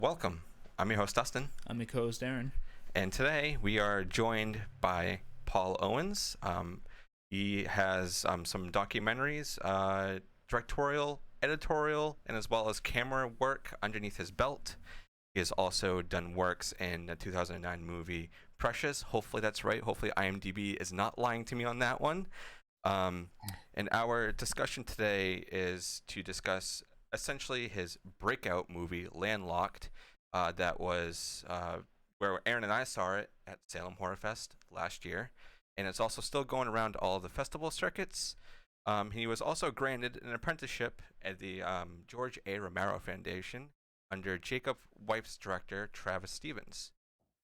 Welcome. I'm your host, Dustin, I'm your co-host Aaron. and today we are joined by Paul Owens. He has some documentaries, directorial, editorial, and as well as camera work underneath his belt. He has also done works in the 2009 movie Precious. Hopefully that's right. Hopefully IMDb is not lying to me on that one. Um, and our discussion today is to discuss essentially his breakout movie, Landlocked, that was where Aaron and I saw it at Salem Horror Fest last year. And it's also still going around all the festival circuits. He was also granted an apprenticeship at the George A. Romero Foundation under Jacob Wipes director Travis Stevens.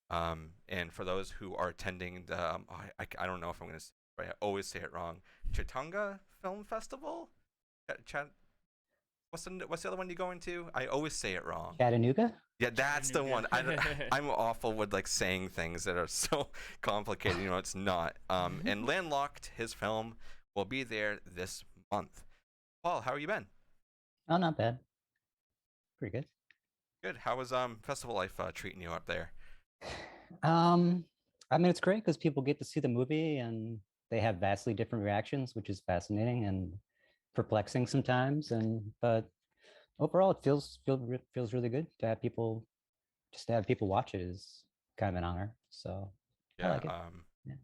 And for those who are attending the, I don't know if I'm going to I always say it wrong. Chatunga Film Festival. What's the other one you going to? I always say it wrong. Chattanooga? Yeah, that's the one. I'm awful with like saying things that are so complicated. It's not. And Landlocked, his film, will be there this month. Paul, how have you been? Oh, not bad. Pretty good. Good. How was festival life treating you up there? I mean, it's great because people get to see the movie and they have vastly different reactions, which is fascinating and perplexing sometimes. But overall, it feels really good to have people watch it is kind of an honor. So I Yeah. like it. Yeah.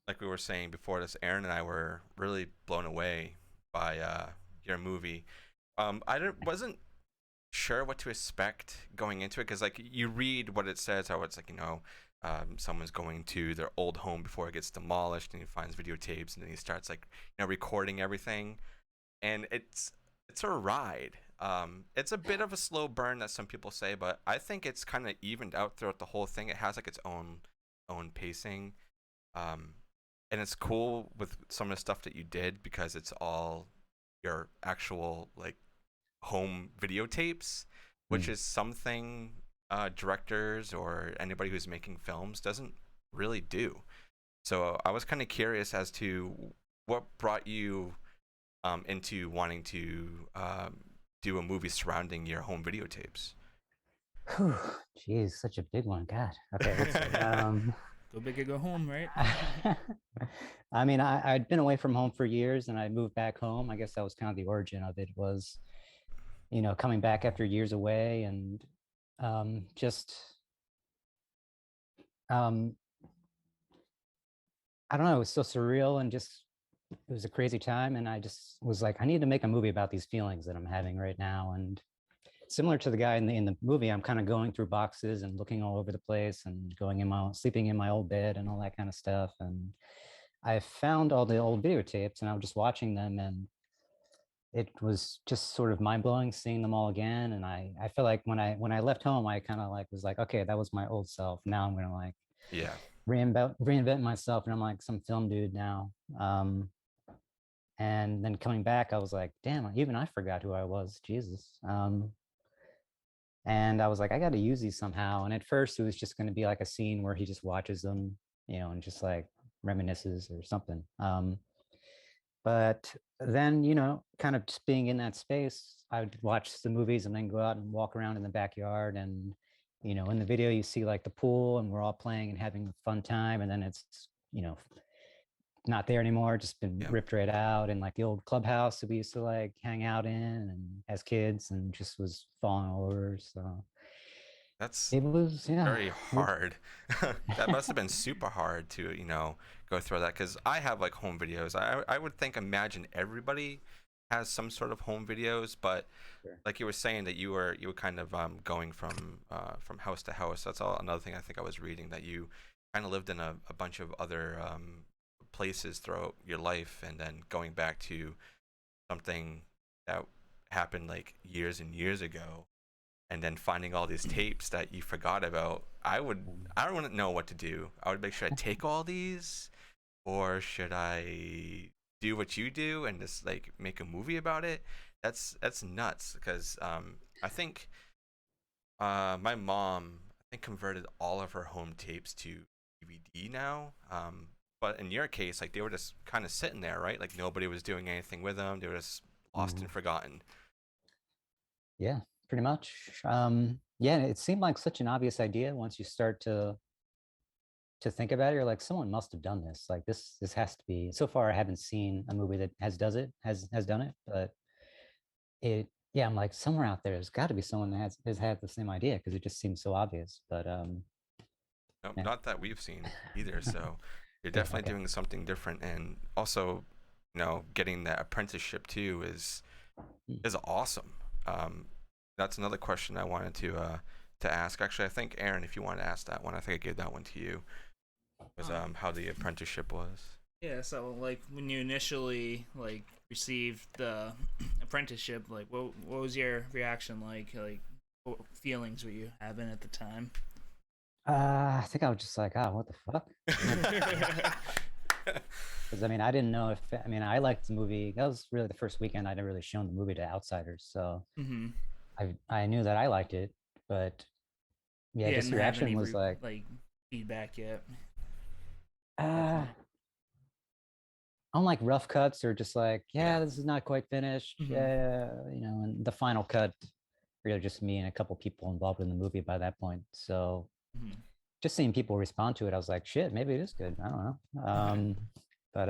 Like we were saying before this, Aaron and I were really blown away by your movie. Wasn't sure what to expect going into it because like you read what it says, how it's like someone's going to their old home before it gets demolished, and he finds videotapes, and then he starts like recording everything, and it's a ride. It's a bit of a slow burn that some people say, but I think it's kind of evened out throughout the whole thing. It has like its own pacing, and it's cool with some of the stuff that you did because it's all your actual like home videotapes, which is something directors or anybody who's making films doesn't really do. So I was kind of curious as to what brought you into wanting to do a movie surrounding your home videotapes. Whew, geez, such a big one. God. Okay. Let's see. Go big or go home, right? I mean, I'd been away from home for years and I moved back home. I guess that was kind of the origin of it was, coming back after years away and just, I don't know, it was so surreal and just, it was a crazy time. And I just was like, I need to make a movie about these feelings that I'm having right now. And similar to the guy in the movie, I'm kind of going through boxes and looking all over the place and sleeping in my old bed and all that kind of stuff. And I found all the old videotapes and I was just watching them, and it was just sort of mind blowing seeing them all again. And I feel like when I left home, I kind of like was like, okay, that was my old self. Now I'm gonna like reinvent myself, and I'm like some film dude now. And then coming back, I was like, damn, even I forgot who I was. Jesus. And I was like, I got to use these somehow. And at first, it was just going to be like a scene where he just watches them, and just like reminisces or something. But then, kind of just being in that space, I would watch the movies and then go out and walk around in the backyard. And, in the video, you see like the pool and we're all playing and having a fun time. And then it's, not there anymore, just been ripped right out. And like the old clubhouse that we used to like hang out in and as kids, and just was falling over. So That's it was very hard. That must have been super hard to go through that, because I have like home videos. I would imagine everybody has some sort of home videos, but like you were saying that you were kind of going from house to house. That's all another thing I think I was reading, that you kind of lived in a bunch of other places throughout your life, and then going back to something that happened like years and years ago, and then finding all these tapes that you forgot about. I wouldn't know what to do. I would make sure I take all these, or should I do what you do and just like make a movie about it? That's nuts, because I think my mom converted all of her home tapes to DVD now. But in your case, like they were just kind of sitting there, right? Like nobody was doing anything with them. They were just lost and forgotten. Yeah, pretty much. Yeah, it seemed like such an obvious idea once you start to think about it. You're like, someone must have done this. Like this has to be. So far, I haven't seen a movie that has done it, but it. Yeah, I'm like, somewhere out there, there's got to be someone that has had the same idea because it just seems so obvious. But No, yeah. not that we've seen either. So you're Yeah, definitely okay. doing something different, and also, getting that apprenticeship too Hmm. is awesome. Um, that's another question I wanted to ask. Actually, I think Aaron, if you want to ask that one, I think I gave that one to you. Was Um, how the apprenticeship was. yeah. So like when you initially like received the apprenticeship, like what was your reaction like? Like what feelings were you having at the time? I think I was just like, oh, what the fuck? Because I mean, I didn't know if I mean I liked the movie. That was really the first weekend I'd ever really shown the movie to outsiders, so Mm-hmm. I knew that I liked it, but yeah, You just didn't the have reaction any was like, like feedback yet. uh, on like rough cuts or just like, Yeah. yeah, this is not quite finished. Mm-hmm. Yeah, and the final cut, really just me and a couple people involved in the movie by that point. So Mm-hmm. just seeing people respond to it, I was like, shit, maybe it is good. I don't know. But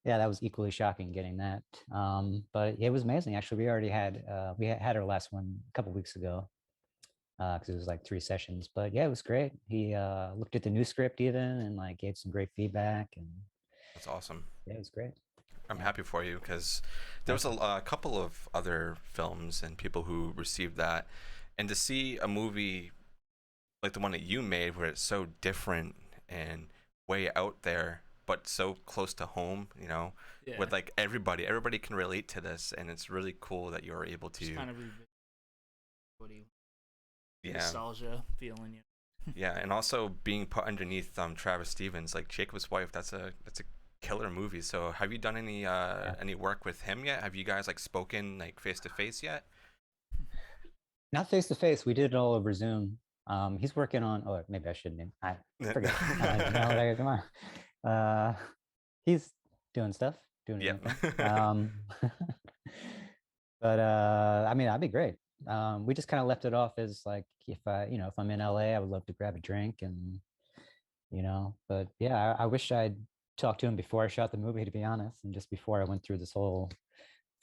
yeah, that was equally shocking getting that. But it was amazing. Actually, we had our last one a couple weeks ago because it was like 3 sessions. But yeah, it was great. He looked at the new script even and like gave some great feedback, and That's awesome. yeah, it was great. I'm Yeah, happy for you because there was thank you. a couple of other films and people who received that, and to see a movie like the one that you made where it's so different and way out there but so close to home, Yeah. with like everybody can relate to this, and it's really cool that you're able Just to. kind of what do you Yeah. nostalgia feeling you. Yeah, and also being put underneath Travis Stevens, like Jacob's Wife. That's a killer movie. So have you done Yeah. any work with him yet? Have you guys like spoken like face to face yet? Not face to face. We did it all over Zoom. He's working on. Oh, maybe I shouldn't. I forget. Now that I come on, he's doing stuff, doing his own Yep. thing. But I mean, that'd be great. We just kind of left it off as like, if I'm in LA, I would love to grab a drink and But yeah, I wish I'd talked to him before I shot the movie, to be honest, and just before I went through this whole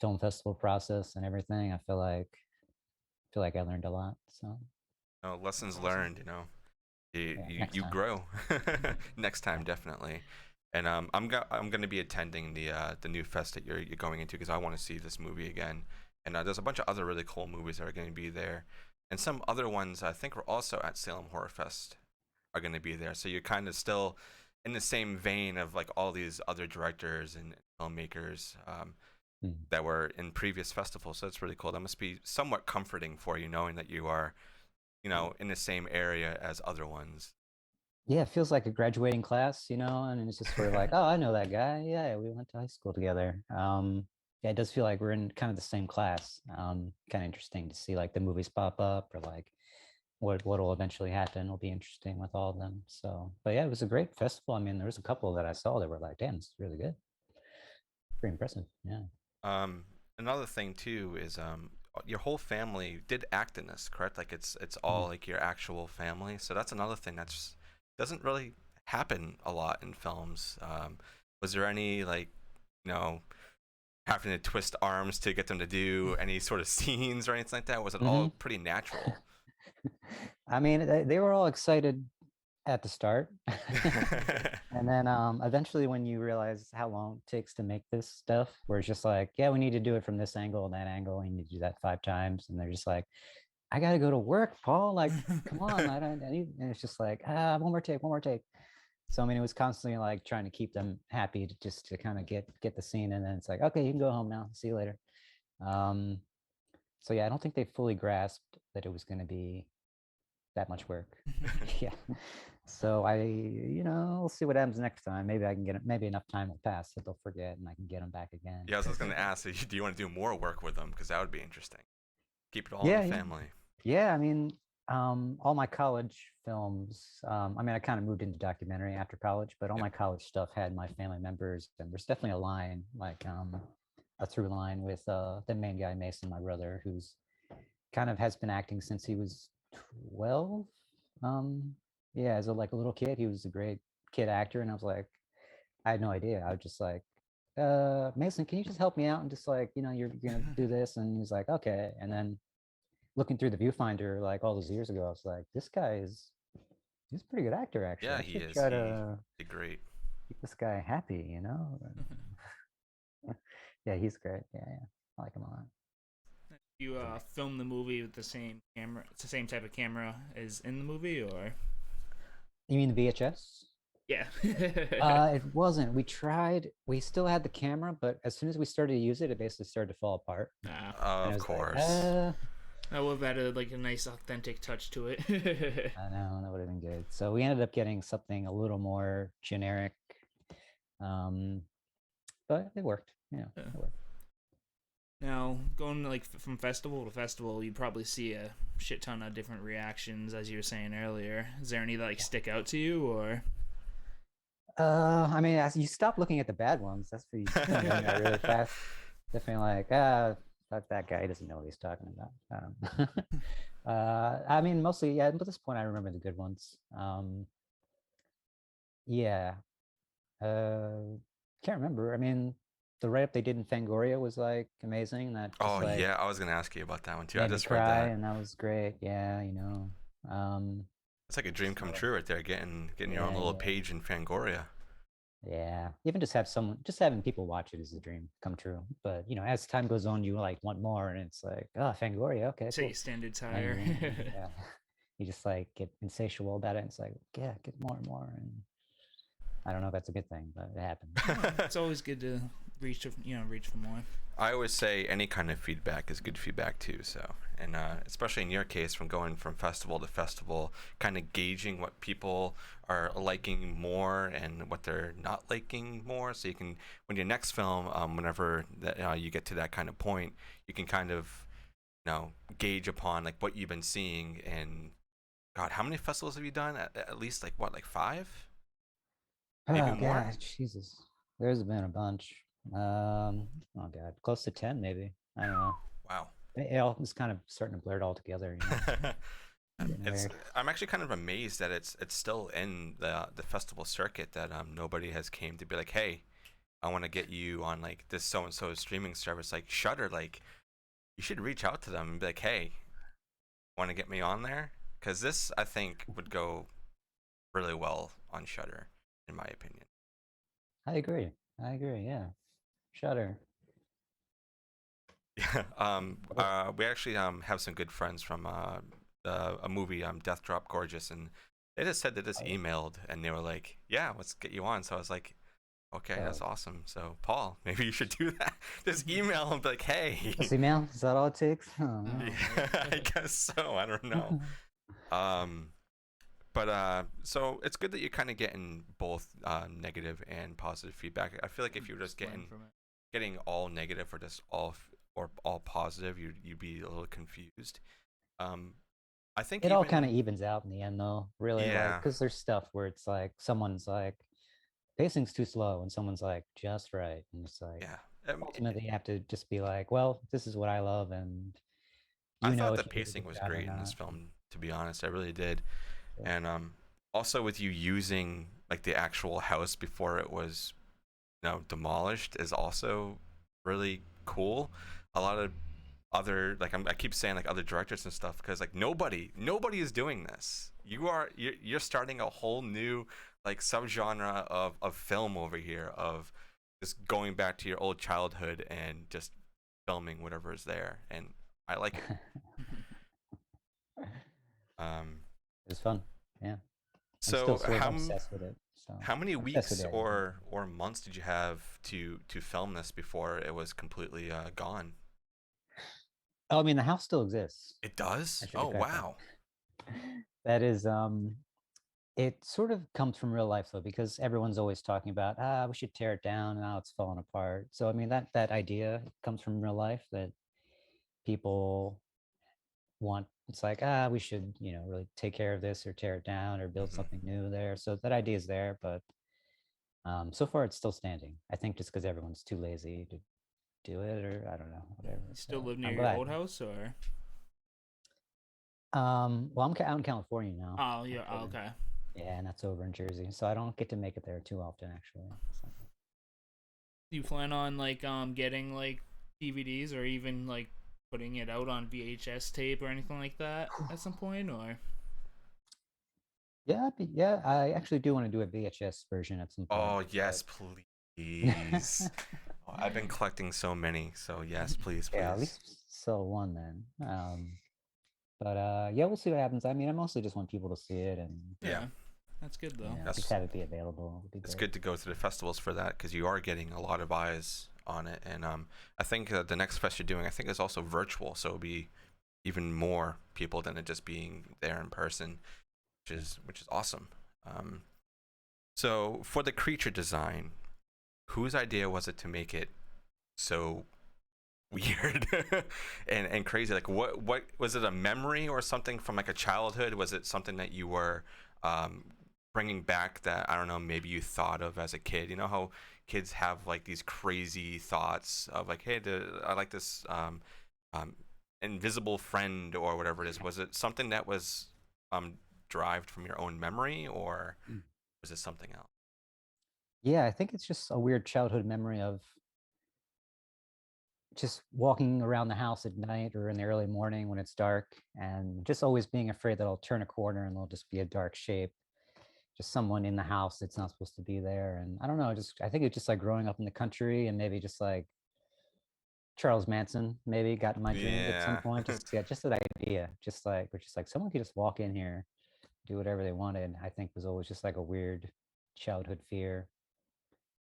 film festival process and everything. I feel like I learned a lot. So No, That's lessons awesome. learned. You yeah, you, next you time. grow. Next time, Yeah. definitely. And I'm gonna be attending the new fest that you're going into because I want to see this movie again. And there's a bunch of other really cool movies that are going to be there, and some other ones I think are also at Salem Horror Fest are going to be there. So you're kind of still in the same vein of like all these other directors and filmmakers Mm. that were in previous festivals. So it's really cool. That must be somewhat comforting for you knowing that you are, in the same area as other ones. Yeah, it feels like a graduating class, and it's just sort of like, oh, I know that guy. Yeah, we went to high school together. Yeah, it does feel like we're in kind of the same class. Kind of interesting to see like the movies pop up or like what will eventually happen will be interesting with all of them. So, but yeah, it was a great festival. I mean, there was a couple that I saw that were like, damn, it's really good. Pretty impressive. Yeah. um, Another thing too is your whole family did act in this, correct? Like it's all Mhm. like your actual family. So that's another thing that's doesn't really happen a lot in films. Was there any like you know having to twist arms to get them to do any sort of scenes or anything like that? Was it all Mhm. pretty natural? I mean, they were all excited at the start. And then eventually when you realize how long it takes to make this stuff, where it's just like, yeah, we need to do it from this angle and that angle, and you need to do that 5 times. And they're just like, I gotta go to work, Paul. Like, come on, I need, and it's just like, one more take, one more take. So I mean, it was constantly like trying to keep them happy to just to kind of get the scene, and then it's like, okay, you can go home now. See you later. Um, so yeah, I don't think they fully grasped that it was going to be that much work. Yeah. So we'll see what happens next time. Maybe I can get it. Maybe enough time will pass that they'll forget, and I can get them back again. Yeah, I was just gonna ask, do you want to do more work with them? Because that would be interesting. Keep it all in the Yeah, yeah, family. yeah. I mean, all my college films. I mean, I kind of moved into documentary after college, but all Yep. my college stuff had my family members, and there's definitely a line, like a through line with the main guy, Mason, my brother, who's kind of has been acting since he was 12. Yeah, as a like a little kid, he was a great kid actor, and I was like, I had no idea. I was just like, Mason, can you just help me out and just like, you're gonna do this, and he's like, okay. And then looking through the viewfinder like all those years ago, I was like, he's a pretty good actor actually. Yeah, I he should is. try He to did great. keep this guy happy, Yeah, he's great. Yeah, yeah. I like him a lot. You film the movie with the same camera, it's the same type of camera as in the movie, or You mean the VHS? yeah. It wasn't. We tried. We still had the camera, but as soon as we started to use it, it basically started to fall apart. Nah. And I Of was like, course. I would have added like a nice authentic touch to it. I know that would have been good. So we ended up getting something a little more generic, um, but it worked. Yeah, Yeah. it worked. Now, going like from festival to festival, you probably see a shit ton of different reactions, as you were saying earlier. Is there any that like stick out to you, or I mean, as you stop looking at the bad ones, that's pretty really fast. Definitely like, that guy doesn't know what he's talking about. I mean, mostly, yeah. At this point, I remember the good ones. Yeah. Can't remember. I mean, the write-up they did in Fangoria was like amazing. That just Oh like yeah, I was gonna ask you about that one too. I made me just read cry, that. and that was great. Yeah, Um, It's like a dream come so, true right there, getting your own yeah, little yeah, page in Fangoria. yeah. Even just having people watch it is a dream come true. But as time goes on, you like want more, and it's like, oh, Fangoria, okay, set your cool. standards And higher? yeah, you just like get insatiable about it. And it's like, yeah, get more and more. And I don't know if that's a good thing, but it happens. It's always good to reach, reach for more. I always say any kind of feedback is good feedback too. So, and especially in your case, from going from festival to festival, kind of gauging what people are liking more and what they're not liking more, so you can, when your next film, whenever that, you get to that kind of point, you can kind of, gauge upon like what you've been seeing. And God, how many festivals have you done? At least like what, like five, maybe Oh more? God, Jesus. There's been a bunch. Oh God, close to 10 maybe. I don't know. Wow. It all is kind of starting to blur it all together, Getting It's weird. I'm actually kind of amazed that it's still in the festival circuit, that nobody has came to be like, hey, I want to get you on like this so and so streaming service like Shudder. Like, you should reach out to them and be like, hey, want to get me on there? Because this, I think, would go really well on Shudder, in my opinion. I agree. I agree. Yeah. Shudder. Yeah. What else? We actually have some good friends from a movie, Death Drop Gorgeous, and they just said they just Oh, yeah. emailed and they were like, yeah, let's get you on. So I was like, okay, Oh, that's awesome. So Paul, maybe you should do that. Just email him, be like, hey. this email? Is that all it takes? Oh no. Yeah, I guess so. I don't know. Um, but so it's good that you're kind of getting both negative and positive feedback. I feel like if you were just Learn getting from it. getting all negative or just or all positive, you'd be a little confused. Um, I think It all kind even, of evens out in the end, though. Really, like, yeah, because there's stuff where it's like someone's like pacing's too slow, and someone's like just right, and it's like yeah. ultimately you have to just be like, well, this is what I love, and I thought if the you did a pacing good was job or great in this not. film. To be honest, I really did. Yeah. And also with you using like the actual house before it was, demolished, is also really cool. A lot of other, like, I keep saying like other directors and stuff, because like nobody is doing this. You're starting a whole new like subgenre of film over here, of just going back to your old childhood and just filming whatever is there, and I like it. Um, It was fun. Yeah, I'm still so sort of obsessed with it. So how many I'm obsessed with weeks the idea. or months did you have to film this before it was completely gone? Oh, I mean, the house still exists. It I does? should Oh, be corrected. wow. That is, it sort of comes from real life though, because everyone's always talking about, we should tear it down, and now it's falling apart. So I mean, that idea comes from real life, that people want. It's like, we should, really take care of this or tear it down or build Hmm. something new there. So that idea is there, but so far it's still standing. I think just because everyone's too lazy to do it, or I don't know, whatever. You still So live near I'm your glad. old house, or Well, out in California now. Oh, yeah. Actually. Okay. Yeah, and that's over in Jersey, so I don't get to make it there too often, actually. So. Do you plan on like getting like DVDs or even like putting it out on VHS tape or anything like that at some point, or? Yeah, yeah, I actually do want to do a VHS version at some point. Oh yes, please. Oh, I've been collecting so many, so yes, please, Yeah, at please. least sell one then. But yeah, we'll see what happens. I mean, I mostly just want people to see it and Yeah, That's good though. just have it be available. Would be it's great. good to go to the festivals for that because you are getting a lot of eyes on it, and I think the next fest you're doing, I think, is also virtual, so it'll be even more people than it just being there in person, which is awesome. Um, so for the creature design, whose idea was it to make it so weird and crazy? Like what was it, a memory or something from like a childhood? Was it something that you were um, bringing back that, I don't know, maybe you thought of as a kid? You know how kids have like these crazy thoughts of like, hey, I like this um, invisible friend or whatever it is. Was it something that was um, derived from your own memory, or Mm. was it something else? Yeah, I think it's just a weird childhood memory of just walking around the house at night or in the early morning when it's dark, and just always being afraid that I'll turn a corner and there'll just be a dark shape, just someone in the house that's not supposed to be there. And I don't know, just I think it's just like growing up in the country, and maybe just like Charles Manson maybe got in my dreams at some Yeah. point. Just yeah, just that idea, just like someone could just walk in here, do whatever they wanted. I think was always just like a weird childhood fear.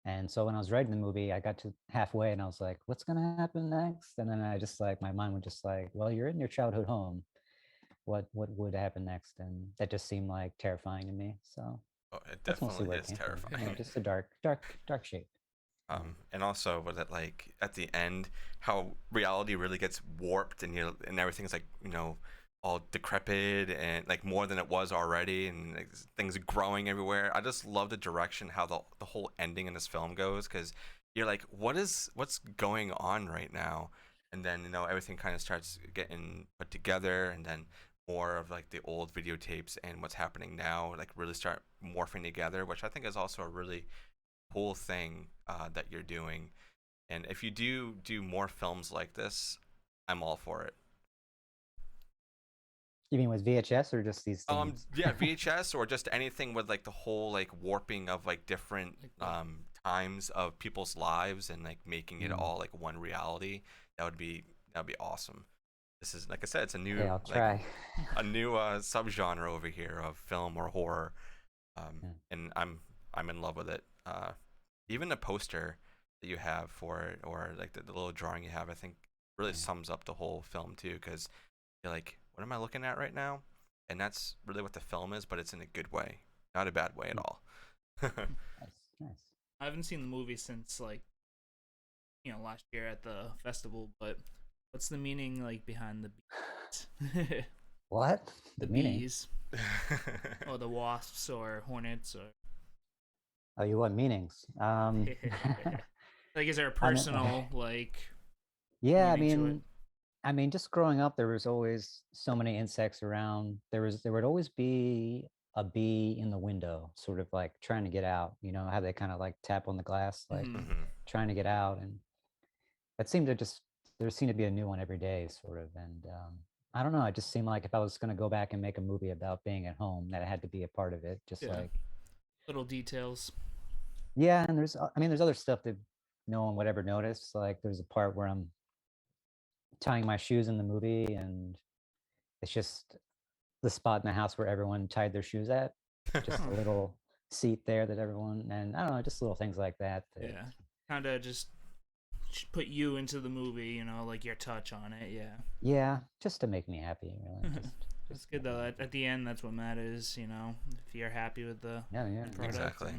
And so when I was writing the movie, I got to halfway and I was like, what's gonna happen next? And then I just like my mind was just like, well, you're in your childhood home. What would happen next? And that just seemed like terrifying to me. So Oh, it that's mostly definitely where it is came from. terrifying. Just a dark shape. And also with it, like at the end, how reality really gets warped, and and everything's like, all decrepit and like more than it was already, and like, things growing everywhere. I just love the direction how the whole ending in this film goes, because you're like, what's going on right now? And then everything kind of starts getting put together, and then more of like the old videotapes and what's happening now like really start morphing together, which I think is also a really cool thing that you're doing. And if you do more films like this, I'm all for it. You mean with VHS or just these themes? Yeah, VHS or just anything with like the whole like warping of like different times of people's lives and like making it all like one reality. That would be awesome. This is, like I said, it's a Hey, new I'll like try. a new subgenre over here of film or horror, Yeah. and I'm in love with it. Even the poster that you have for it, or like the little drawing you have, I think really Yeah. sums up the whole film too. Because you're like, what am I looking at right now? And that's really what the film is, but it's in a good way, not a bad way at all. Nice. I haven't seen the movie since like last year at the festival, but what's the meaning like behind the bees? What? The meaning? bees or the wasps or hornets or Oh, you want meanings? like is there a I mean, personal like yeah, meaning to it? I mean, just growing up, there was always so many insects around. There would always be a bee in the window, sort of like trying to get out. You know how they kind of like tap on the glass, like Mhm. Mhm. trying to get out, and that seemed to just there seemed to be a new one every day, sort of. And I don't know, it just seemed like if I was going to go back and make a movie about being at home, that it had to be a part of it. Just Yeah, like little details. yeah, and I mean, there's other stuff that no one would ever notice. Like there's a part where I'm tying my shoes in the movie, and it's just the spot in the house where everyone tied their shoes at. Just a Huh. little seat there that everyone, and I don't know, just little things like that. Yeah, kind of just put you into the movie, like your touch on it. Yeah. Yeah, just to make me happy, really. That's Just good though. At the end, that's what matters. If you're happy with the yeah, product. Exactly.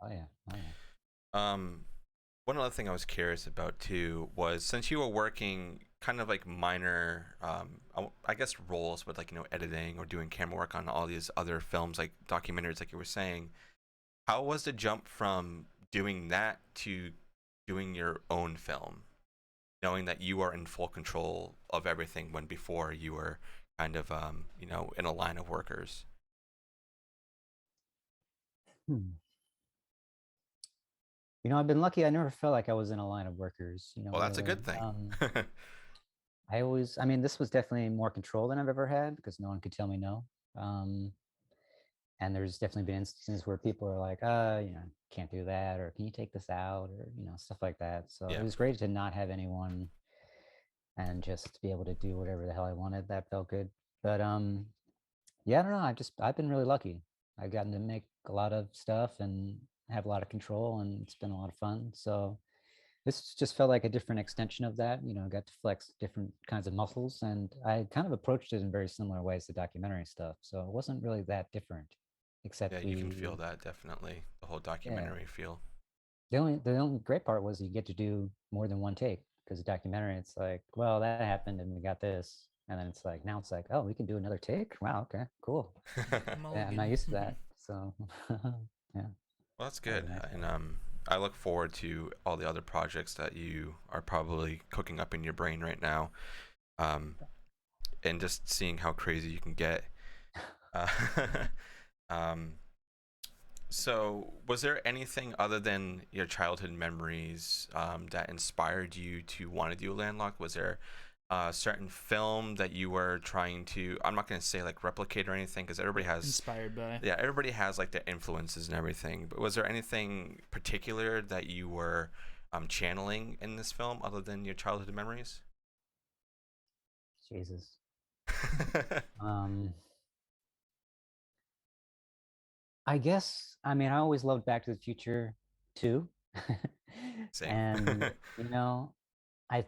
oh yeah, oh yeah. Um, One other thing I was curious about too was, since you were working kind of like minor, I guess roles with like editing or doing camera work on all these other films like documentaries, like you were saying, how was the jump from doing that to doing your own film, knowing that you are in full control of everything when before you were kind of in a line of workers? Hmm. I've been lucky. I never felt like I was in a line of workers, Well, that's a really. good thing. I mean, this was definitely more control than I've ever had because no one could tell me no. Um, and there's definitely been instances where people are like, can't do that, or can you take this out, or, stuff like that. So it Yeah. was great to not have anyone and just be able to do whatever the hell I wanted. That felt good. But yeah, I don't know. I've been really lucky. I've gotten to make a lot of stuff and have a lot of control, and it's been a lot of fun. So this just felt like a different extension of that. Got to flex different kinds of muscles, and I kind of approached it in very similar ways to documentary stuff. So it wasn't really that different, Yeah, except you can feel that definitely, the whole yeah. documentary feel. The only great part was you get to do more than one take because the documentary, it's like, well, that happened and we got this, and then it's like now it's like, oh, we can do another take. Wow, okay, cool. Yeah, I'm not Mulligan. used to that, so yeah, Well, that's that was good, a nice and part. I look forward to all the other projects that you are probably cooking up in your brain right now, um, and just seeing how crazy you can get. Uh, um, so, was there anything other than your childhood memories that inspired you to want to do Landlocked? Was there a certain film that you were trying to? I'm not going to say like replicate or anything because everybody has, Inspired by. yeah, everybody has like their influences and everything. But was there anything particular that you were channeling in this film other than your childhood memories? Jesus. um I guess, I mean, I always loved Back to the Future too. Same. And, I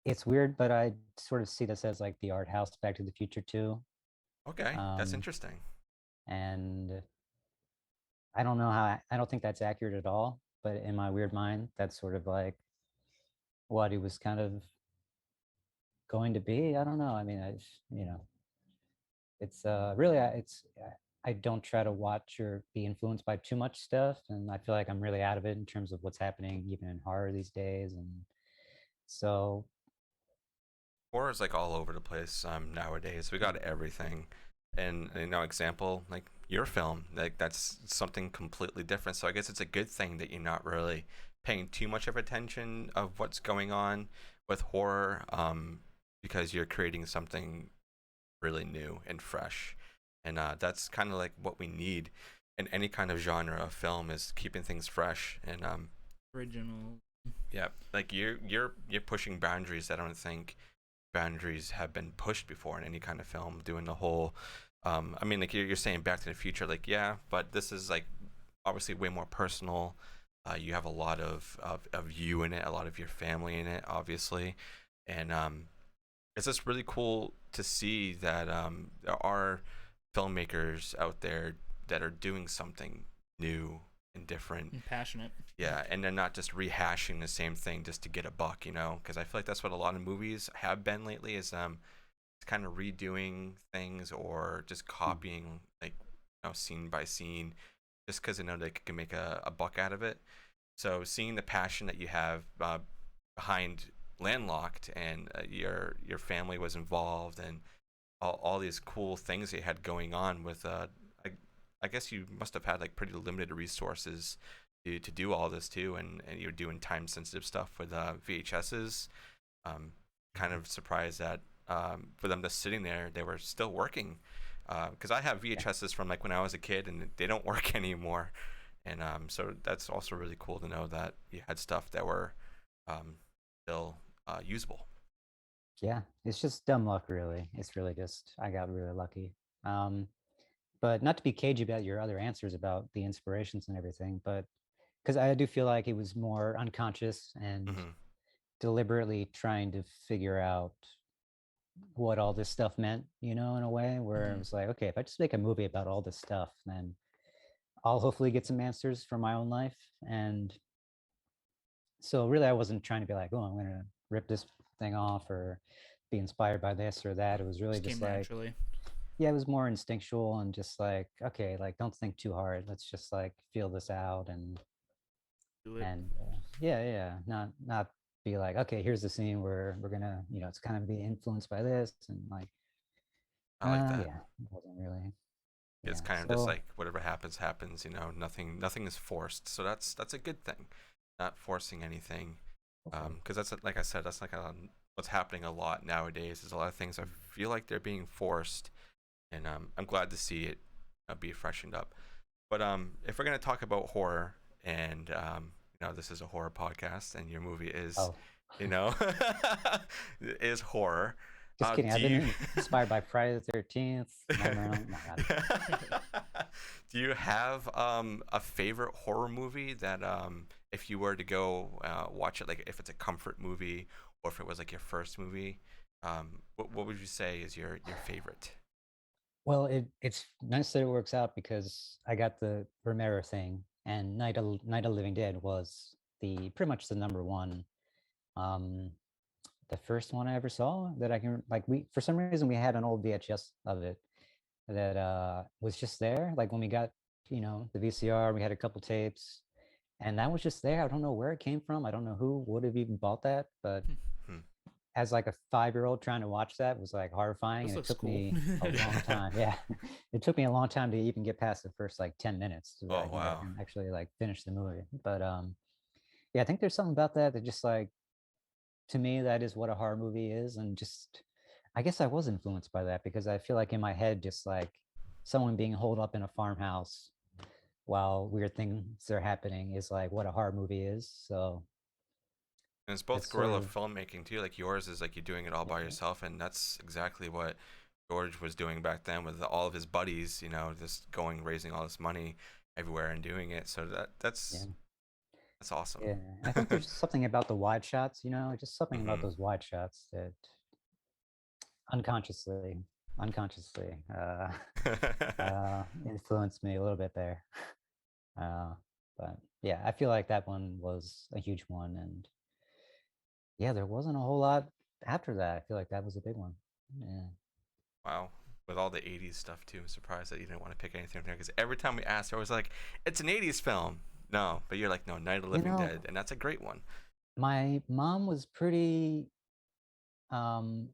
it's weird, but I sort of see this as like the art house Back to the Future too. Okay, that's Um, interesting. and I don't know I don't think that's accurate at all, but in my weird mind, that's sort of like what he was kind of going to be. I don't know. I mean, it's really, I don't try to watch or be influenced by too much stuff, and I feel like I'm really out of it in terms of what's happening even in horror these days. And so Horror is like all over the place nowadays. We got everything, and example like your film, like that's something completely different. So I guess it's a good thing that you're not really paying too much of attention of what's going on with horror, because you're creating something really new and fresh, and that's kind of like what we need in any kind of genre of film is keeping things fresh and Original. yeah, like you're pushing boundaries that I don't think boundaries have been pushed before in any kind of film. Doing the whole, I mean, like you're saying Back to the Future, like yeah, but this is like obviously way more personal. You have a lot of you in it, a lot of your family in it, obviously, and it's just really cool to see that there are filmmakers out there that are doing something new and different. And passionate. Yeah, and they're not just rehashing the same thing just to get a buck, because I feel like that's what a lot of movies have been lately is kind of redoing things or just copying like scene by scene just because they know they can make a buck out of it. So seeing the passion that you have behind Landlocked and your family was involved and all these cool things they had going on with I guess you must have had like pretty limited resources to do all this too, and you're doing time sensitive stuff with VHSs. Kind of surprised that for them just sitting there, they were still working. Because I have yeah, VHSs from like when I was a kid, and they don't work anymore. And so that's also really cool to know that you had stuff that were still usable. yeah, it's just dumb luck, really. It's really just I got really lucky. Um, but not to be cagey about your other answers about the inspirations and everything, but because I do feel like it was more unconscious and Hmm. deliberately trying to figure out what all this stuff meant, in a way where it was like, okay, if I just make a movie about all this stuff, then I'll hopefully get some answers for my own life. And so really I wasn't trying to be like, oh, I'm gonna rip this thing off or be inspired by this or that. It was really Just came just like, naturally. yeah, it was more instinctual and just like, okay, like don't think too hard. Let's just like feel this out and Do it. yeah, not be like, okay, here's the scene where we're gonna, it's kind of be influenced by this and like I like that. Yeah, it wasn't really. It's Yeah, kind of just so like whatever happens, happens. You know, nothing is forced. So that's a good thing, not forcing anything. hopefully. Because that's like I said, that's like what's happening a lot nowadays. Is a lot of things I feel like they're being forced, and I'm glad to see it be freshened up. But if we're gonna talk about horror, and this is a horror podcast, and your movie is, Oh, you know, is horror. just kidding. Do I've you been inspired by Friday the 13th, Nightmare on... No, do you have a favorite horror movie that if you were to go watch it, like if it's a comfort movie or if it was like your first movie, what would you say is your favorite? well, it's nice that it works out because I got the Romero thing, and Night of Living Dead was the pretty much the number one, um, the first one I ever saw that I can like. We for some reason we had an old VHS of it that was just there. Like when we got the VCR, we had a couple tapes, and that was just there. I don't know where it came from. I don't know who would have even bought that, but Hmm. as like a 5-year-old trying to watch that was like horrifying, This and it looks took cool. me a long time. Yeah, it took me a long time to even get past the first like 10 minutes to Oh like, where I wow. can actually like finish the movie. But yeah, I think there's something about that just like, to me, that is what a horror movie is. And just, I guess I was influenced by that because I feel like in my head, just like someone being holed up in a farmhouse while weird things are happening is like what a horror movie is. So And it's both that's sort guerrilla of, filmmaking too. Like yours is like you're doing it all by yeah, yourself, and that's exactly what George was doing back then with all of his buddies. Just going raising all this money everywhere and doing it. So yeah. that's awesome. Yeah, and I think there's something about the wide shots, just something about Hmm. those wide shots that unconsciously influenced me a little bit there. Uh, but yeah, I feel like that one was a huge one, and yeah, there wasn't a whole lot after that. I feel like that was a big one. Yeah, Wow. With all the 80s stuff too, I'm surprised that you didn't want to pick anything from there because every time we asked, I was like, it's an 80s film. No, but you're like, no, Night of the you Living know, Dead, and that's a great one. my mom was pretty um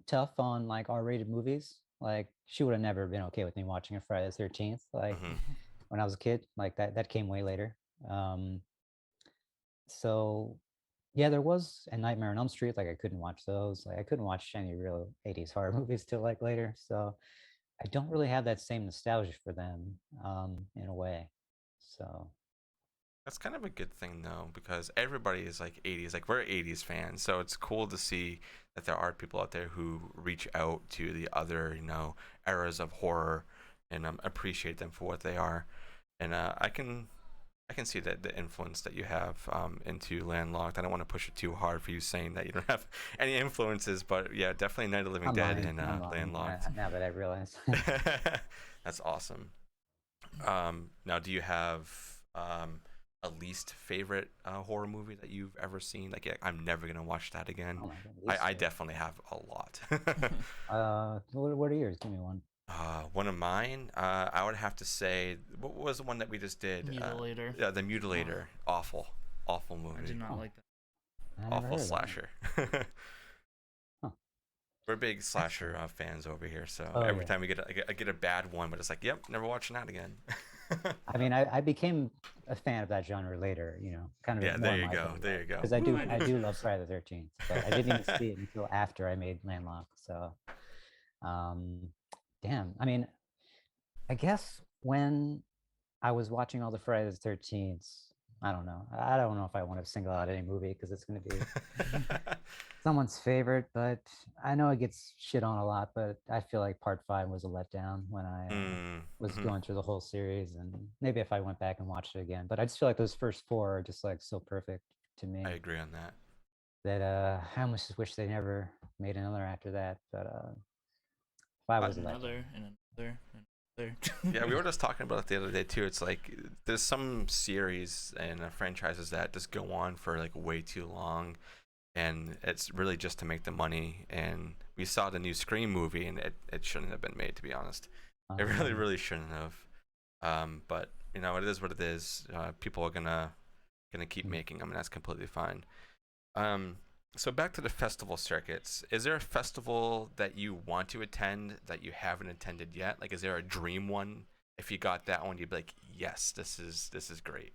tough on like R-rated movies. Like she would have never been okay with me watching a Friday the 13th. Like Hmm. when I was a kid, like that came way later. Um, so yeah, there was a Nightmare on Elm Street. Like I couldn't watch those. Like I couldn't watch any real 80s horror movies till like later. So I don't really have that same nostalgia for them, in a way. So That's kind of a good thing though, because everybody is like 80s, like we're 80s fans, so it's cool to see that there are people out there who reach out to the other, eras of horror and appreciate them for what they are. And I can see that the influence that you have into Landlocked. I don't want to push it too hard for you saying that you don't have any influences, but yeah, definitely Night of the Living Dead and I'm lying Landlocked. now that I realize. That's awesome. Now, do you have a least favorite horror movie that you've ever seen? Like, yeah, I'm never gonna watch that again. Oh my God, I definitely have a lot. what are yours? Give me one. One of mine, I would have to say, what was the one that we just did? Mutilator. Yeah, The Mutilator. Awful, awful I movie. did not Oh, like that. I never Awful heard of that one. slasher. Huh. We're big slasher Excellent. fans over here, so Oh every yeah. time we get a bad one, but it's like, yep, never watching that again. I mean, I became a fan of that genre later, kind Yeah, of more there in you my go, head, there you go. because I do love Friday the 13th, but I didn't even see it until after I made Landlocked. So, um, damn. I mean, I guess when I was watching all the Friday the 13th, I don't know. I don't know if I want to single out any movie because it's going to be someone's favorite, but I know it gets shit on a lot, but I feel like part 5 was a letdown when I was Mm-hmm. going through the whole series, and maybe if I went back and watched it again, but I just feel like those first 4 are just like so perfect to I me agree on that. that I almost just wish they never made another after that. But 5 I, was a And letdown. another and another and another. yeah, we were just talking about it the other day too. It's like there's some series and franchises that just go on for like way too long, and it's really just to make the money. And we saw the new Scream movie, and it shouldn't have been made, to be honest. It really, Um, really shouldn't have. But it is what it is. People are gonna keep mm, making them, and that's completely fine. Um, So back to the festival circuits. Is there a festival that you want to attend that you haven't attended yet? Like, is there a dream one? If you got that one, you'd be like, yes, this is great.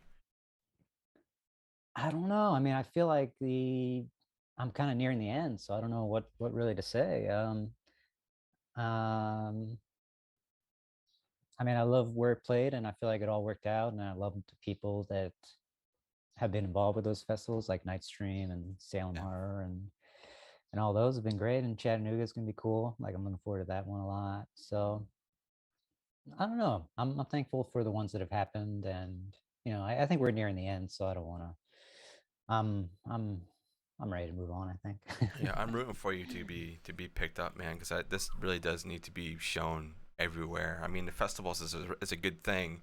I don't know. I mean, I feel like the I'm kind of nearing the end, so I don't know what really to say. Um, I mean, I love where it played, and I feel like it all worked out, and I love the people that have been involved with those festivals, like Night Stream and Salem Yeah. Horror, and all those have been great. And Chattanooga is gonna be cool. Like I'm looking forward to that one a lot. So I don't know. I'm thankful for the ones that have happened, and I think we're nearing the end, so I don't want to. I'm I'm I'm ready to move on, I think. Yeah, I'm rooting for you to be picked up, man, because this really does need to be shown everywhere. I mean, the festivals is a good thing,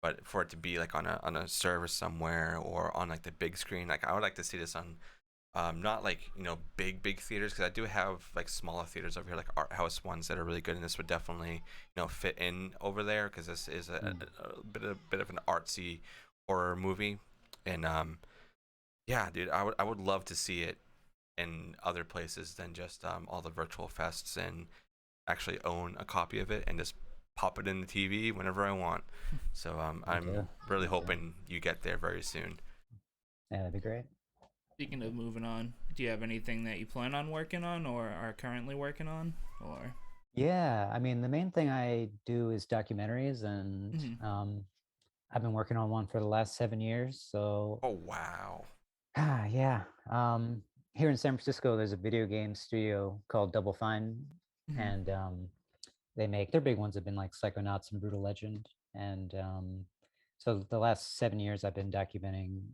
but for it to be like on a service somewhere or on like the big screen, like I would like to see this on not like big theaters, because I do have like smaller theaters over here, like art house ones that are really good, and this would definitely fit in over there, because this is Mm. a bit of an artsy horror movie, and yeah, dude, I would love to see it in other places than just all the virtual fests, and actually own a copy of it and just pop it in the TV whenever I want. So Me I'm too. really Me too. hoping you get there very soon. Yeah, that'd be great. Speaking of moving on, do you have anything that you plan on working on or are currently working on? Or Yeah, I mean, the main thing I do is documentaries, and Mhm. I've been working on one for the last 7 years. So, Oh wow. yeah. Here in San Francisco, there's a video game studio called Double Fine, Mhm. and they make their big ones have been like Psychonauts and Brutal Legend, and so the last 7 years I've been documenting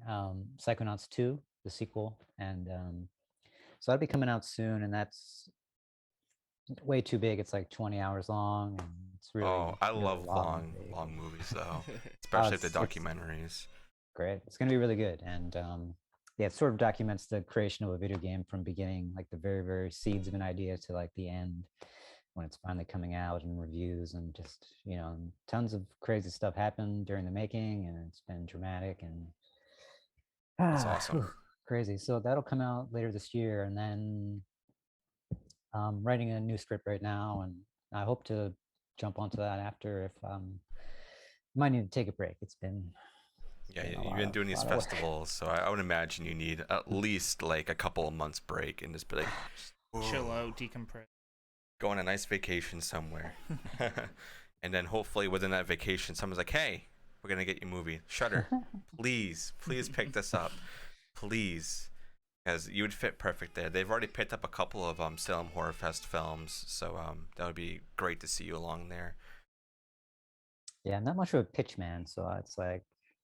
Psychonauts 2, the sequel, and so that'll be coming out soon, and that's way too big. It's like 20 hours long, and it's Oh, really, I really love long and long big. long movies though, Oh, especially the it's documentaries. great. It's going to be really good. And yeah, it sort of documents the creation of a video game from beginning, like the very, very seeds of an idea to like the end when it's finally coming out, and reviews, and just, tons of crazy stuff happened during the making, and it's been dramatic and That's awesome. whew, crazy. So that'll come out later this year. And then writing a new script right now, and I hope to jump onto that after if might need to take a break. It's Yeah, been a you've lot been of doing these lot of work. festivals, so I would imagine you need at least like a couple of months break and just be like, Just chill whoa, out, decompress. go on a nice vacation somewhere. And then hopefully within that vacation, someone's like, hey, we're going to get you a movie. Shutter, please pick this up. Please. Because you would fit perfect there. They've already picked up a couple of Salem Horror Fest films, so that would be great to see you along there. Yeah, I'm not much of a pitch man, so it's like,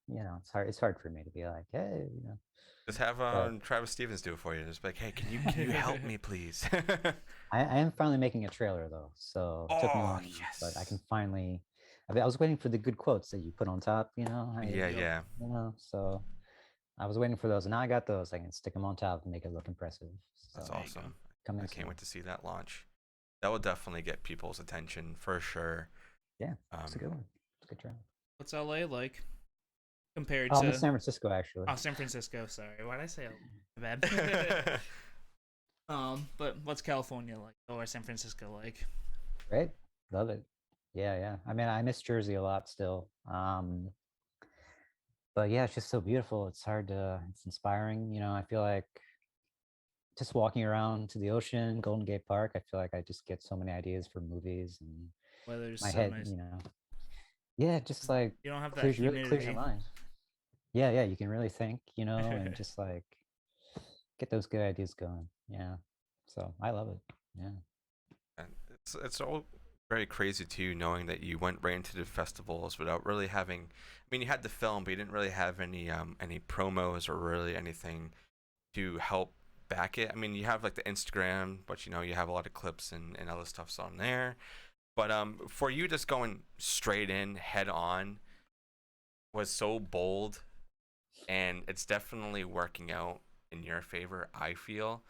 it's hard for me to be like, hey, Just have but Travis Stevens do it for you. Just be like, hey, can you help me, please? I am finally making a trailer though, so it took me Oh long enough, but I can yes. finally. I was waiting for the good quotes that you put on top, Yeah, Yep. yeah. so I was waiting for those, and now I got those. I can stick them on top and make it look impressive. That's So There you go. awesome. I coming can't soon. wait to see that launch. That will definitely get people's attention for sure. Yeah, it's a Um, good one. It's a good trailer. What's LA like compared Oh, I'm in to San Francisco actually. San Francisco? Sorry, why did I say LA? My bad. But what's California like or San Francisco like? Great, love it. Yeah, yeah. I mean, I miss Jersey a lot still. But yeah, it's just so beautiful. It's inspiring. I feel like just walking around to the ocean, Golden Gate Park, I feel like I just get so many ideas for movies, and Weather's my so head, nice. yeah, just like You don't have that clears your humidity. mind. Yeah, yeah, you can really think, and just like get those good ideas going. Yeah. So I love it. Yeah. and it's all very crazy too, knowing that you went right into the festivals without really having. I mean, you had the film, but you didn't really have any promos or really anything to help back it. I mean, you have like the Instagram, but you have a lot of clips and other stuff's on there. But for you just going straight in head on was so bold, and it's definitely working out in your favor, I feel,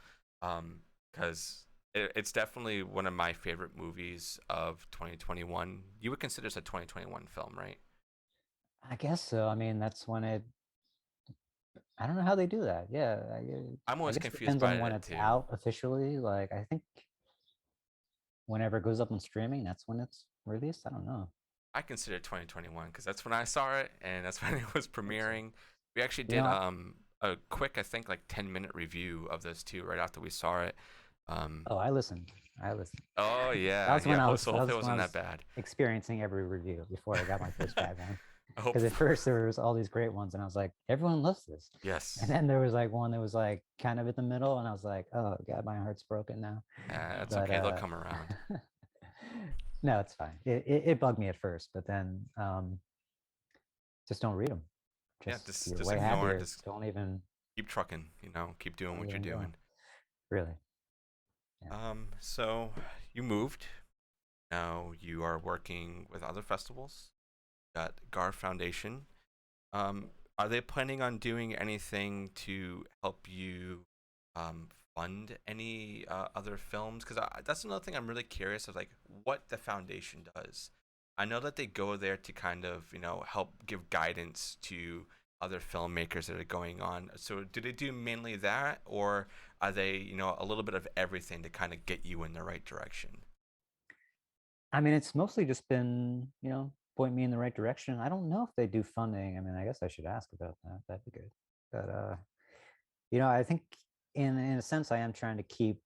because it's definitely one of my favorite movies of 2021. You would consider this a 2021 film, right? I guess so. I mean, that's when it I don't know how they do that. Yeah, I'm I always guess it confused depends by on when it it's too. out officially. Like I think whenever it goes up on streaming, that's when it's released. I don't know. I consider 2021 because that's when I saw it and that's when it was premiering. We actually You did know, a quick, I think, like 10-minute review of this too right after we saw it. Um, oh, I listened. I listened. oh That yeah, was when yeah. I was So that hopefully was it when I wasn't that was bad. experiencing every review before I got my first bad one. I hope. Because at first there was all these great ones, and I was like, everyone loves this. And Yes. then there was like one that was like kind of in the middle, and I was like, oh god, my heart's broken now. That's But okay. They'll come around. no, it's fine. It bugged me at first, but then just don't read them. Yeah, Just just you're just way ignore it. happier. Just Don't even keep trucking. Keep doing don't what you're even go. doing. Really. Yeah. So you moved. Now you are working with other festivals. Got Gar Foundation. Are they planning on doing anything to help you fund any other films? Because that's another thing I'm really curious of, like what the foundation does. I know that they go there to kind of help give guidance to other filmmakers that are going on. So do they do mainly that, or are they a little bit of everything to kind of get you in the right direction? I mean, it's mostly just been, point me in the right direction. I don't know if they do funding. I mean, I guess I should ask about that. That'd be good. But I think in a sense, I am trying to keep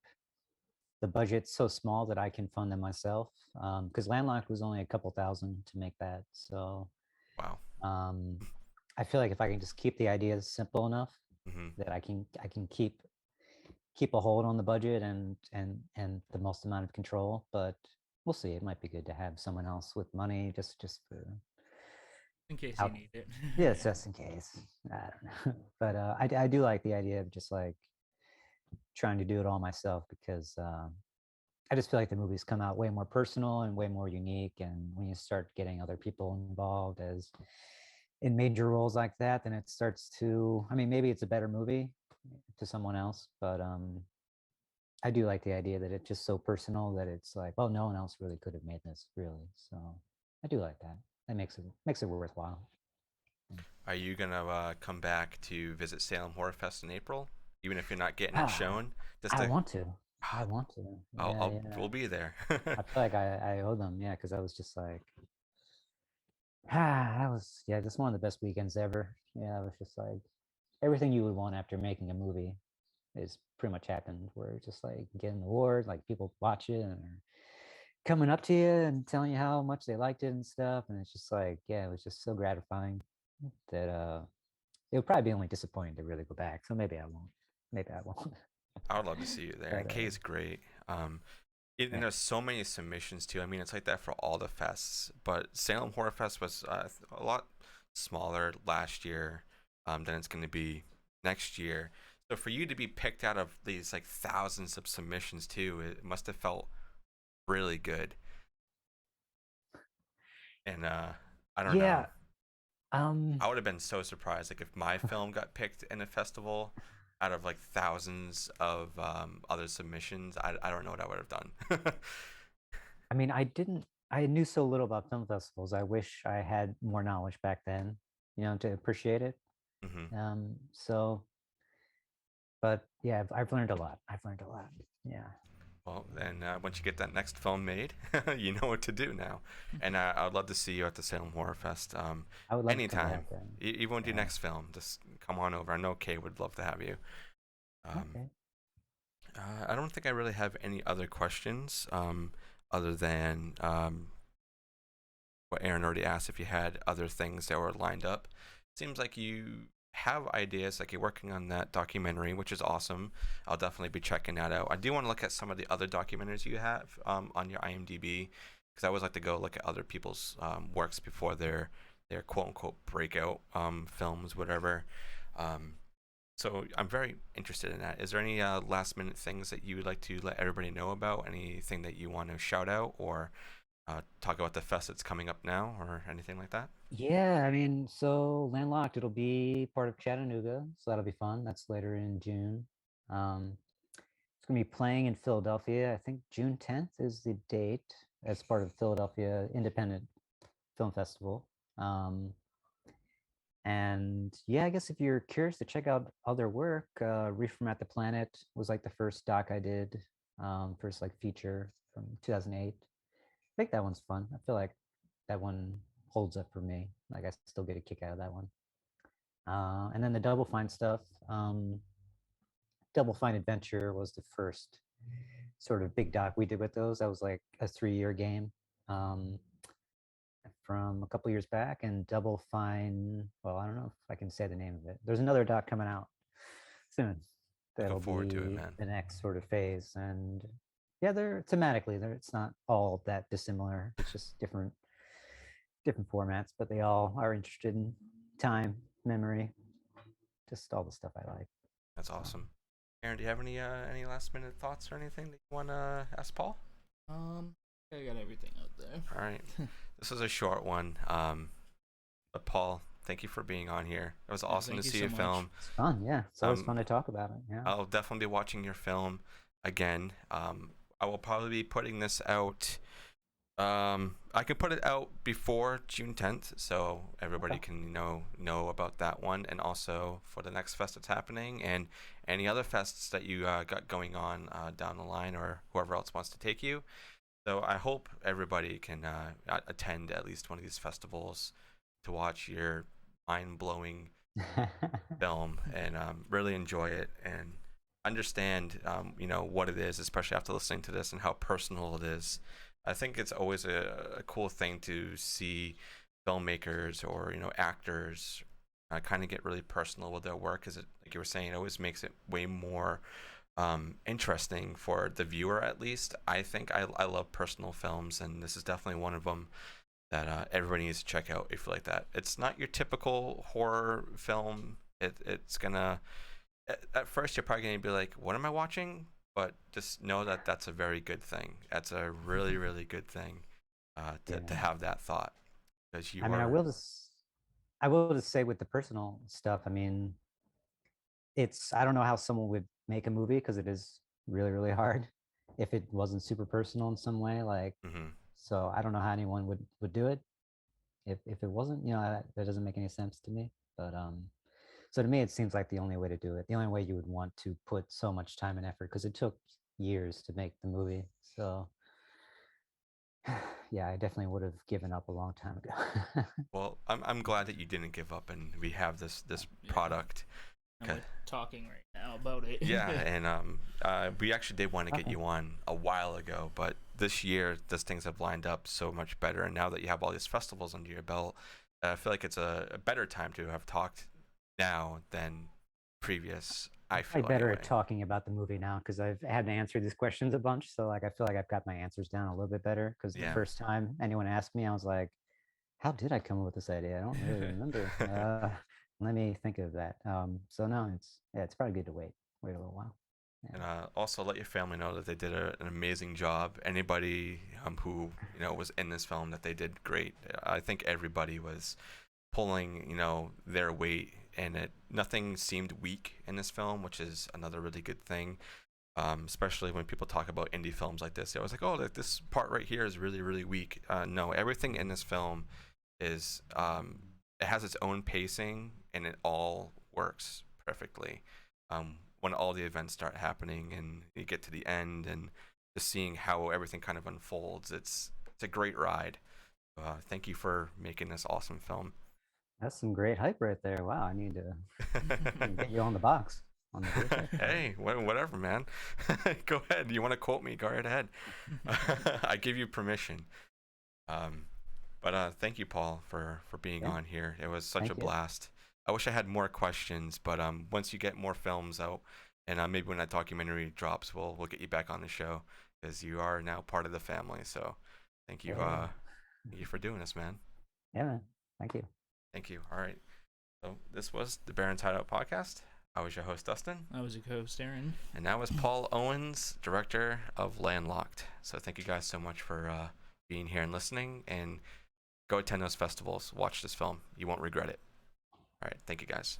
the budget so small that I can fund them myself. Because Landlocked was only a couple thousand to make that. So Wow. um, I feel like if I can just keep the ideas simple enough Hmm. that I can keep a hold on the budget and the most amount of control. But we'll see. It might be good to have someone else with money just for In case you out. need it. Yeah, it's just in case. I don't know. But I do like the idea of just like trying to do it all myself because I just feel like the movies come out way more personal and way more unique. And when you start getting other people involved as in major roles like that, then it starts to, I mean, maybe it's a better movie to someone else, but I do like the idea that it's just so personal that it's like, well, no one else really could have made this really. So I do like that. That makes it worthwhile. Are you gonna come back to visit Salem Horror Fest in April, even if you're not getting it Ah, shown? Just I to, want to. I want to. Yeah, we'll yeah. be there. I feel like I owe them. Yeah, because I was just like, that was just one of the best weekends ever. Yeah, it was just like everything you would want after making a movie is pretty much happened. Where it's just like getting an award, like people watch it and are coming up to you and telling you how much they liked it and stuff. And it's just like, yeah, it was just so gratifying that it would probably be only disappointing to really go back. So maybe I won't. Maybe I won't. I would love to see you there. But And Kay is great. And yeah. there's so many submissions too. I mean, it's like that for all the fests, but Salem Horror Fest was a lot smaller last year than it's going to be next year. So for you to be picked out of these like thousands of submissions too, it must have felt really good. And I don't know. Yeah. Um, I would have been so surprised, like if my film got picked in a festival out of like thousands of other submissions. I don't know what I would have done. I mean, I knew so little about film festivals. I wish I had more knowledge back then, to appreciate it. Hmm. So, but yeah, I've learned a lot. I've learned a lot. Yeah. Well, then once you get that next film made, you know what to do now. And I'd love to see you at the Salem Horror Fest I would love to come anytime. back then. Even when you Yeah. next film, just come on over. I know Kay would love to have you. Um, Okay. I don't think I really have any other questions other than what Aaron already asked if you had other things that were lined up. Seems like you have ideas, like you're working on that documentary, which is awesome. I'll definitely be checking that out. I do want to look at some of the other documentaries you have on your IMDb because I always like to go look at other people's works before their quote unquote breakout films, whatever. Um, so I'm very interested in that. Is there any last minute things that you would like to let everybody know about? Anything that you want to shout out or talk about the fest that's coming up now or anything like that? Yeah, I mean, so Landlocked, it'll be part of Chattanooga, so that'll be fun. That's later in June. Um, it's gonna be playing in Philadelphia. I think June 10th is the date as part of Philadelphia Independent Film Festival. Um, And yeah, I guess if you're curious to check out other work, Reformat the Planet was like the first doc I did, first like feature from 2008. I think that one's fun. I feel like that one holds up for me. Like I still get a kick out of that one. And then the Double Fine stuff. Double Fine Adventure was the first sort of big doc we did with those. That was like a 3-year game. From a couple years back, and Double Fine. Well, I don't know if I can say the name of it. There's another doc coming out soon. That'll Looking forward to it, be man. the next sort of phase. And yeah, they're thematically, it's not all that dissimilar. It's just different formats, but they all are interested in time, memory, just all the stuff I like. That's awesome. Aaron, do you have any last minute thoughts or anything that you want to ask Paul? I got everything out there. All right. This was a short one. But Paul, thank you for being on here. It was awesome to see your film. It's fun, yeah. It's always fun to talk about it. Yeah. I'll definitely be watching your film again. I will probably be putting this out. I could put it out before June 10th, so everybody can know about that one, and also for the next fest that's happening, and any other fests that you got going on down the line, or whoever else wants to take you. So I hope everybody can attend at least one of these festivals to watch your mind-blowing film and really enjoy it and understand what it is, especially after listening to this, and how personal it is. I think it's always a cool thing to see filmmakers or actors kind of get really personal with their work, because like you were saying, it always makes it way more interesting for the viewer. At least I think I love personal films, and this is definitely one of them that everybody needs to check out if you like that. It's not your typical horror film. It's gonna, at first you're probably gonna be like, what am I watching? But just know that that's a very good thing. That's a really, really good thing to have that thought, because I will just say with the personal stuff, I mean, I don't know how someone would make a movie, because it is really, really hard if it wasn't super personal in some way. Like, so I don't know how anyone would do it if it wasn't, that doesn't make any sense to me. But so to me, it seems like the only way to do it, the only way you would want to put so much time and effort, because it took years to make the movie. So yeah, I definitely would have given up a long time ago. Well, I'm glad that you didn't give up, and we have this product. And we're talking right now about it. Yeah, and we actually did want to get you on a while ago, but this year, things have lined up so much better, and now that you have all these festivals under your belt, I feel like it's a better time to have talked now than previous. I feel better at talking about the movie now, because I've had to answer these questions a bunch. So like I feel like I've got my answers down a little bit better, because the first time anyone asked me, I was like, how did I come up with this idea? I don't really remember. Let me think of that. So no, it's probably good to wait a little while. And also let your family know that they did an amazing job. Anybody who was in this film, that they did great. I think everybody was pulling their weight, and nothing seemed weak in this film, which is another really good thing. Especially when people talk about indie films like this, they always like, oh, like this part right here is really, really weak. No, everything in this film is it has its own pacing, and it all works perfectly. When all the events start happening and you get to the end, and just seeing how everything kind of unfolds, it's a great ride. Thank you for making this awesome film. That's some great hype right there. Wow, I need to get you on the box. Hey, whatever, man. Go ahead. You want to quote me? Go right ahead. I give you permission. But thank you, Paul, for being on here. It was such a blast. I wish I had more questions, but once you get more films out, and maybe when that documentary drops, we'll get you back on the show, because you are now part of the family. So thank you, thank you for doing this, man. Yeah, man. Thank you. Thank you. All right. So this was the Barrens Hideout Podcast. I was your host, Dustin. I was your co-host, Aaron. And that was Paul Owens, director of LandLocked. So thank you guys so much for being here and listening. And go attend those festivals. Watch this film. You won't regret it. All right. Thank you, guys.